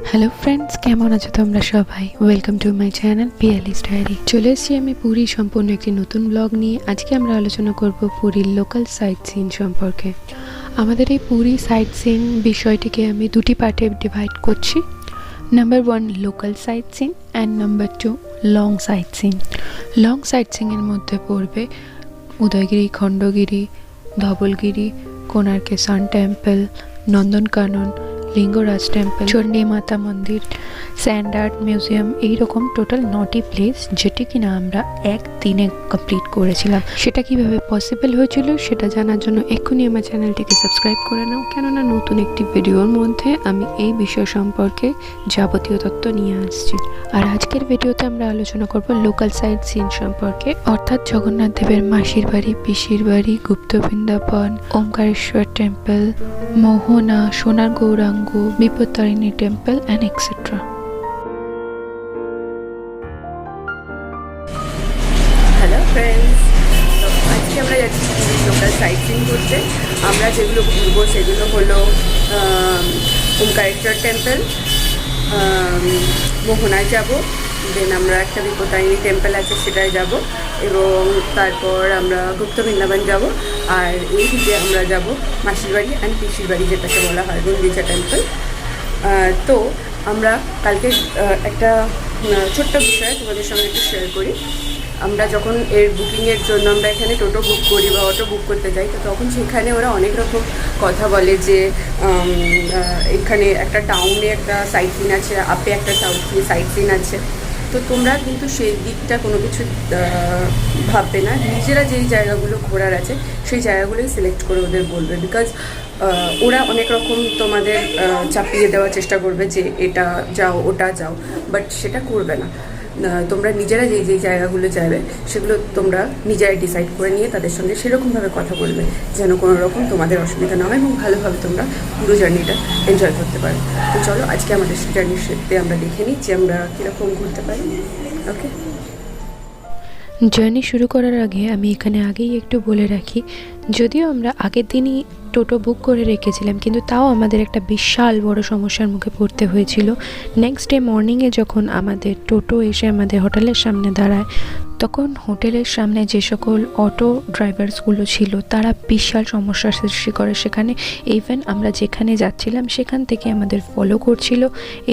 Hello friends, কেমন আছো তোমরা সবাই? Welcome to my channel Piyali's diary. চলে এসেছি আমি পুরী সম্পূর্ণ একটি নতুন ব্লগ নিয়ে। আজকে আমরা আলোচনা করব পুরীর লোকাল সাইট সিন সম্পর্কে। আমাদের এই পুরী সাইট সিন বিষয়টিকে আমি দুটি পার্টে ডিভাইড করছি। Number 1 local sight scene and number 2 long sight scene. Long sight সিনের মধ্যে পড়বে উদয়গিরি, খণ্ডগিরি, ধবলগিরি, কোণার্কের sun temple, Nandankanan, Lingaraj temple, Chandi মাতা মন্দির, স্যান্ড আর্ট মিউজিয়াম, এইরকম টোটাল 9টি প্লেস, যেটি কিনা আমরা একদিনে কমপ্লিট করেছিলাম। সেটা কিভাবে পসিবল হয়েছিল সেটা জানার জন্য এক্ষুনি আমার চ্যানেলটিকে সাবস্ক্রাইব করে নাও, কেননা নতুন একটি ভিডিওর মধ্যে আমি এই বিষয় সম্পর্কে যাবতীয় তথ্য নিয়ে আসছি। আর আজকের ভিডিওতে আমরা আলোচনা করব লোকাল সাইট সিন সম্পর্কে, অর্থাৎ জগন্নাথ দেবের মাসির বাড়ি, পিসির বাড়ি, গুপ্ত বৃন্দাবন, ওমকারেশ্বর টেম্পল, মোহনা, Sonar Gauranga, Bipattarini temple and etcetera. Hello friends, তো আজকে আমরা যাচ্ছি লোকাল সাইট সিন করতে। আমরা যেগুলো ঘুরবো সেগুলো হলো ওমকারেশ্বর টেম্পল, মোহনায় যাব, দেন আমরা একটা বিপত্তারিণী টেম্পল আছে সেটায় যাব, এবং তারপর আমরা গুপ্ত বৃন্দাবন যাব, আর এই দিকে আমরা যাব মাসির বাড়ি অ্যান্ড পিসির বাড়ি, যেটাকে বলা হয় গুন্ডিচা টেম্পল। তো আমরা কালকে একটা ছোট্ট বিষয় তোমাদের সঙ্গে একটু শেয়ার করি। আমরা যখন এর বুকিংয়ের জন্য আমরা এখানে টোটো বুক করি বা অটো বুক করতে যাই, তো তখন সেখানে ওরা অনেক রকম কথা বলে যে এখানে একটা টাউনে একটা সাইট সিন আছে, আপে একটা সাইট সিন আছে। তো তোমরা কিন্তু সেই দিকটা কোনো কিছু ভাববে না, নিজেরা যেই জায়গাগুলো ঘোরার আছে সেই জায়গাগুলোই সিলেক্ট করে ওদের বলবে, বিকজ ওরা অনেক রকম তোমাদের চাপিয়ে দেওয়ার চেষ্টা করবে যে এটা যাও ওটা যাও, বাট সেটা করবে না। তোমরা নিজেরা যেই জায়গাগুলো যাবে সেগুলো তোমরা নিজেরাই ডিসাইড করে নিয়ে তাদের সঙ্গে সেরকমভাবে কথা বলবে যেন কোনো রকম তোমাদের অসুবিধা না হয় এবং ভালোভাবে তোমরা পুরো জার্নিটা এনজয় করতে পারো। তো চলো আজকে আমাদের জার্নির সাথে আমরা দেখে নিই যে আমরা কীরকম ঘুরতে পারি। ওকে, জার্নি শুরু করার আগে আমি এখানে আগেই একটু বলে রাখি, যদিও আমরা আগের দিনই টোটো বুক করে রেখেছিলাম, কিন্তু তাও আমাদের একটা বিশাল বড় সমস্যার মুখে পড়তে হয়েছিল। নেক্সট ডে মর্নিংয়ে যখন আমাদের টোটো এসে আমাদের হোটেলের সামনে দাঁড়ায়, তখন হোটেলের সামনে যে সকল অটো ড্রাইভার্সগুলো ছিল তারা বিশাল সমস্যার সৃষ্টি করে। সেখানে ইভেন আমরা যেখানে যাচ্ছিলাম সেখান থেকে আমাদের ফলো করছিল,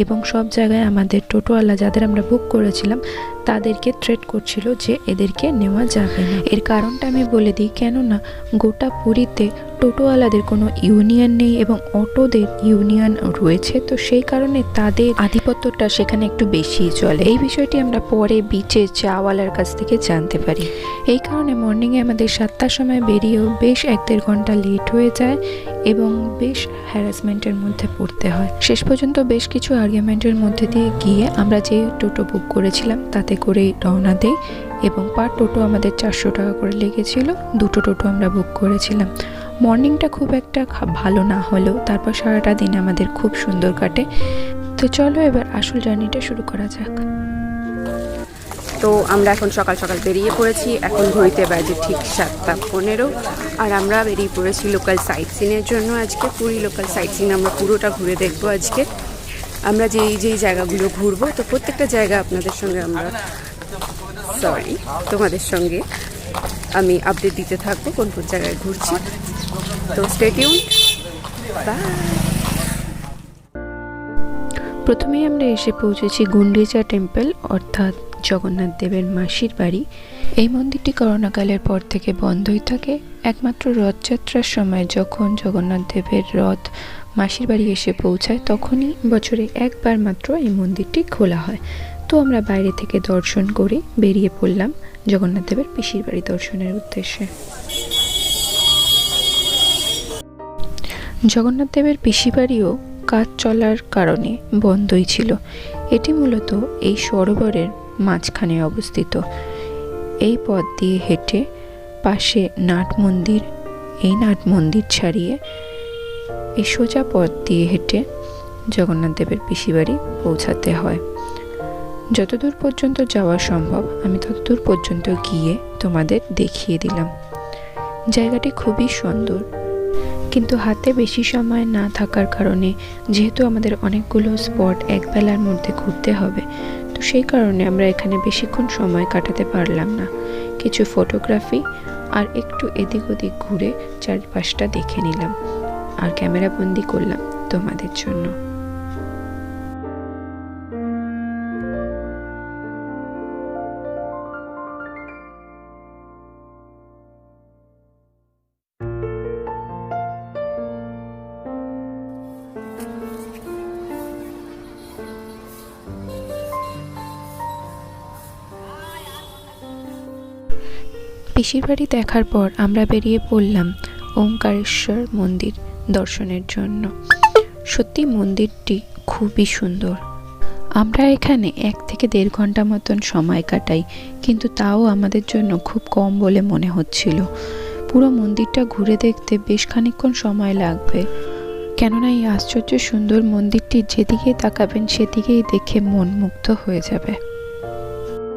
এবং সব জায়গায় আমাদের টোটোওয়ালা যাদের আমরা বুক করেছিলাম তাদেরকে থ্রেট করছিল যে এদেরকে নেওয়া যাবে না। এর কারণটা আমি বলে দিই, কেননা গোটা পুরীতে টোটোওয়ালাদের কোনো ইউনিয়ন নেই এবং অটোদের ইউনিয়ন রয়েছে, তো সেই কারণে তাদের আধিপত্যটা সেখানে একটু বেশিই চলে। এই বিষয়টি আমরা পরে বিচে চাওয়ালার কাছ থেকে জানতে পারি। এই কারণে মর্নিংয়ে আমাদের 7টার সময় বেরিয়েও বেশ 1-1.5 ঘন্টা লেট হয়ে যায় এবং বেশ হ্যারাসমেন্টের মধ্যে পড়তে হয়। শেষ পর্যন্ত বেশ কিছু আর্গুমেন্টের মধ্যে দিয়ে গিয়ে আমরা যে টোটো বুক করেছিলাম তাতে করেই রওনা দেই, এবং পার টোটো আমাদের 400 টাকা করে লেগেছিল। 2টো টোটো আমরা বুক করেছিলাম। মর্নিংটা খুব একটা ভালো না হলেও তারপর সারাটা দিন আমাদের খুব সুন্দর কাটে। তো চলো এবার আসল জার্নিটা শুরু করা যাক। তো আমরা এখন সকাল সকাল বেরিয়ে পড়েছি। এখন ঘড়িতে বাজে ঠিক 7:15, আর আমরা বেরিয়ে পড়েছি লোকাল সাইট সিনের জন্য। আজকে পুরী লোকাল সাইট সিন আমরা পুরোটা ঘুরে দেখবো। আজকে আমরা যেই জায়গাগুলো ঘুরবো, তো প্রত্যেকটা জায়গা আপনাদের সঙ্গে তোমাদের সঙ্গে আমি আপডেট দিতে থাকবো কোন কোন জায়গায় ঘুরছি। তো স্টে টিউনড, বাই। প্রথমেই আমরা এসে পৌঁছেছি গুন্ডিচা টেম্পল, অর্থাৎ জগন্নাথ দেবের মাসির বাড়ি। এই মন্দিরটি করোনাকালের পর থেকে বন্ধই থাকে। একমাত্র রথযাত্রার সময় যখন জগন্নাথ দেবের রথ মাসির বাড়ি এসে পৌঁছায়, তখনই বছরে একবার মাত্র এই মন্দিরটি খোলা হয়। তো আমরা বাইরে থেকে দর্শন করে বেরিয়ে পড়লাম জগন্নাথ দেবের পিসির বাড়ি দর্শনের উদ্দেশ্যে। জগন্নাথ দেবের পিসি বাড়িও কাজ চলার কারণে বন্ধই ছিল। এটি মূলত এই সরোবরের মাঝখানে অবস্থিত। এই পথ দিয়ে হেঁটে পাশে নাট মন্দির, এই নাট মন্দির ছাড়িয়ে এই সোজা পথ দিয়ে হেঁটে জগন্নাথ দেবের পিসি বাড়ি পৌঁছাতে হয়। যতদূর পর্যন্ত যাওয়া সম্ভব আমি ততদূর পর্যন্ত গিয়ে তোমাদের দেখিয়ে দিলাম। জায়গাটি খুবই সুন্দর। কিন্তু হাতে বেশি সময় না থাকার কারণে, যেহেতু আমাদের অনেকগুলো স্পট এক বেলার মধ্যে ঘুরতে হবে, তো সেই কারণে আমরা এখানে বেশিক্ষণ সময় কাটাতে পারলাম না। কিছু ফটোগ্রাফি আর একটু এদিক ওদিক ঘুরে চারপাশটা দেখে নিলাম আর ক্যামেরা বন্দি করলাম তোমাদের জন্য। পিসির বাড়ি দেখার পর আমরা বেরিয়ে পড়লাম ওঙ্কারেশ্বর মন্দির দর্শনের জন্য। সত্যি মন্দিরটি খুবই সুন্দর। আমরা এখানে 1 থেকে 1.5 ঘন্টা মতন সময় কাটাই, কিন্তু তাও আমাদের জন্য খুব কম বলে মনে হচ্ছিল। পুরো মন্দিরটা ঘুরে দেখতে বেশ খানিকক্ষণ সময় লাগবে, কেননা এই আশ্চর্য সুন্দর মন্দিরটি যেদিকে তাকাবেন সেদিকেই দেখে মন মুগ্ধ হয়ে যাবে।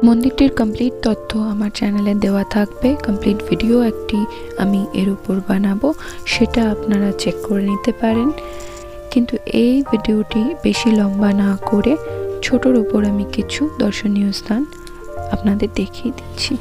মন্দিরটির কমপ্লিট তথ্য আমার চ্যানেলে দেওয়া থাকবে, কমপ্লিট ভিডিও একটি আমি এর উপর বানাবো, সেটা আপনারা চেক করে নিতে পারেন। কিন্তু এই ভিডিওটি বেশি লম্বা না করে ছোটোর উপর আমি কিছু দর্শনীয় স্থান আপনাদের দেখিয়ে দিচ্ছি।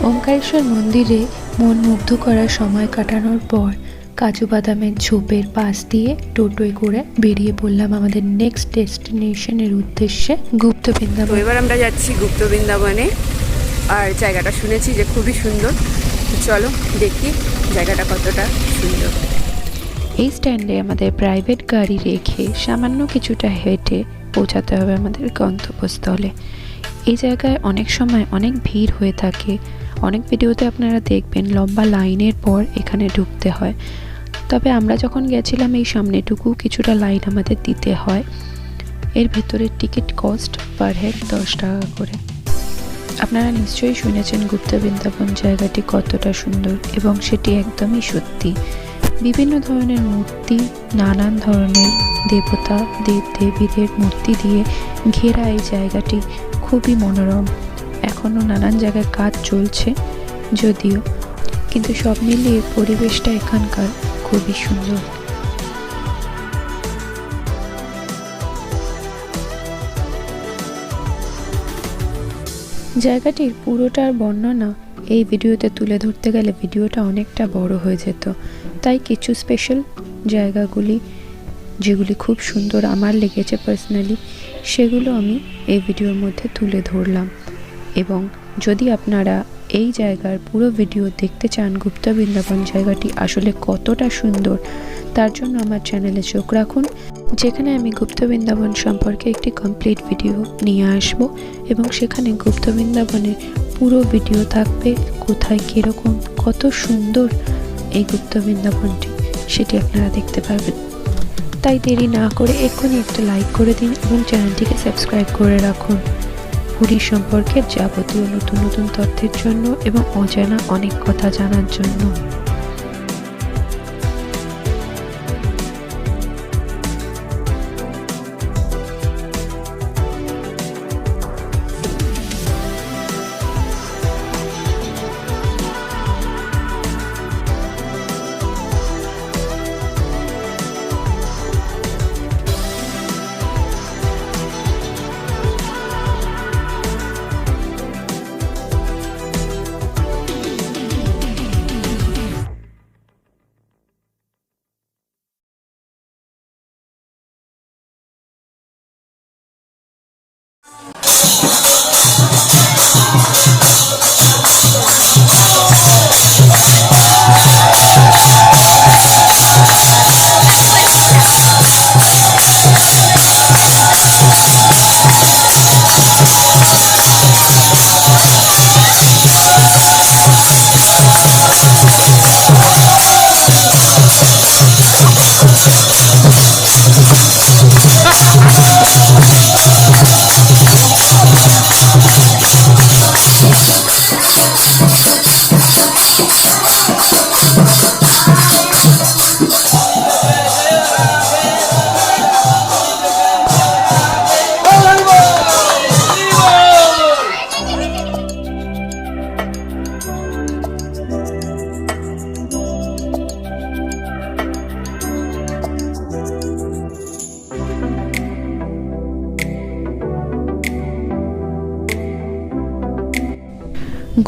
ওঙ্কারেশ্বর মন্দিরে মন মুগ্ধ করার সময় কাটানোর পর কাজু বাদামের ঝোপের পাশ দিয়ে টোটোয় করে বেরিয়ে পড়লাম আমাদের নেক্সট ডেস্টিনেশনের উদ্দেশ্যে, গুপ্ত বৃন্দাবন। এবার আমরা যাচ্ছি গুপ্ত বৃন্দাবনে, আর জায়গাটা শুনেছি যে খুবই সুন্দর। চলো দেখি জায়গাটা কতটা সুন্দর। এই স্ট্যান্ডে আমাদের প্রাইভেট গাড়ি রেখে সামান্য কিছুটা হেঁটে পৌঁছাতে হবে আমাদের গন্তব্যস্থলে। এই জায়গায় অনেক সময় অনেক ভিড় হয়ে থাকে, অনেক ভিডিওতে আপনারা দেখবেন লম্বা লাইনের পর এখানে ঢুকতে হয়। তবে আমরা যখন গেছিলাম এই সামনেটুকু কিছুটা লাইন আমাদের দিতে হয়। এর ভেতরের টিকিট কস্ট পার হেড 10 টাকা করে। আপনারা নিশ্চয়ই শুনেছেন গুপ্ত বৃন্দাবন জায়গাটি কতটা সুন্দর, এবং সেটি একদমই সত্যি। বিভিন্ন ধরনের মূর্তি, নানান ধরনের দেবতা দেবদেবীদের মূর্তি দিয়ে ঘেরা এই জায়গাটি খুবই মনোরম। এখনও নানান জায়গায় কাজ চলছে যদিও, কিন্তু সব মিলিয়ে পরিবেশটা এখানকার খুবই সুন্দর। জায়গাটির পুরোটার বর্ণনা এই ভিডিওতে তুলে ধরতে গেলে ভিডিওটা অনেকটা বড় হয়ে যেত, তাই কিছু স্পেশাল জায়গাগুলি যেগুলি খুব সুন্দর আমার লেগেছে পার্সোনালি, সেগুলো আমি এই ভিডিওর মধ্যে তুলে ধরলাম। এবং যদি আপনারা এই জায়গার পুরো ভিডিও দেখতে চান, গুপ্ত বৃন্দাবন জায়গাটি আসলে কতটা সুন্দর, তার জন্য আমার চ্যানেলে চোখ রাখুন, যেখানে আমি গুপ্ত বৃন্দাবন সম্পর্কে একটি কমপ্লিট ভিডিও নিয়ে আসব, এবং সেখানে গুপ্ত বৃন্দাবনের পুরো ভিডিও থাকবে, কোথায় কীরকম কত সুন্দর এই গুপ্ত বৃন্দাবনটি সেটি আপনারা দেখতে পারবেন। তাই দেরি না করে এক্ষুনি একটা লাইক করে দিন এবং চ্যানেলটিকে সাবস্ক্রাইব করে রাখুন পুরী সম্পর্কে যাবতীয় নতুন নতুন তথ্যের জন্য এবং অজানা অনেক কথা জানার জন্য।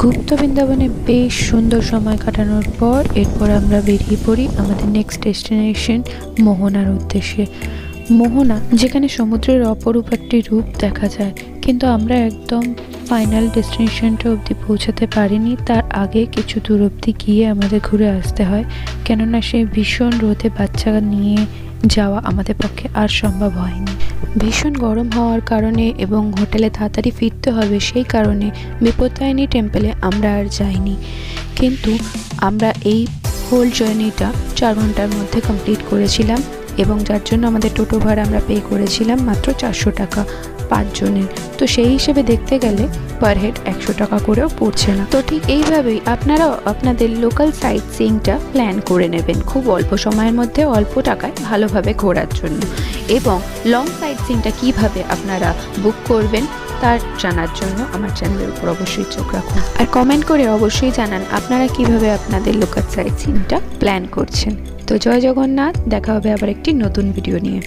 গুপ্ত বৃন্দাবনে বেশ সুন্দর সময় কাটানোর পর এরপর আমরা বেরিয়ে পড়ি আমাদের নেক্সট ডেস্টিনেশন মোহনার উদ্দেশ্যে। মোহনা যেখানে সমুদ্রের অপরূপ একটি রূপ দেখা যায়, কিন্তু আমরা একদম ফাইনাল ডেস্টিনেশনটা অবধি পৌঁছাতে পারিনি। তার আগে কিছু দূর অবধি গিয়ে আমাদের ঘুরে আসতে হয়, কেননা সেই ভীষণ রোদে বাচ্চা নিয়ে যাওয়া আমাদের পক্ষে আর সম্ভব হয়নি। ভীষণ গরম হওয়ার কারণে এবং হোটেলে তাড়াতাড়ি ফিরতে হবে সেই কারণে বিপত্তারিণী টেম্পলে আমরা আর যাইনি, কিন্তু আমরা এই হোল জার্নিটা 4 ঘন্টার মধ্যে কমপ্লিট করেছিলাম এবং যার জন্য আমাদের টোটো ভাড়া আমরা পে করেছিলাম মাত্র 400 টাকা 5 জনের। তো সেই হিসেবে দেখতে গেলে পার হেড 100 টাকা করেও পড়ছে না। তো ঠিক এইভাবেই আপনারাও আপনাদের লোকাল সাইট সিইংটা প্ল্যান করে নেবেন খুব অল্প সময়ের মধ্যে অল্প টাকায় ভালোভাবে ঘোরার জন্য। এবং লং সাইট সিইংটা কীভাবে আপনারা বুক করবেন তার জানার জন্য আমার চ্যানেলের উপর অবশ্যই চোখ রাখুন, আর কমেন্ট করে অবশ্যই জানান আপনারা কিভাবে আপনাদের লোকাল সাইট সিইংটা প্ল্যান করছেন। তো জয় জগন্নাথ, দেখা হবে আবার একটি নতুন ভিডিও নিয়ে।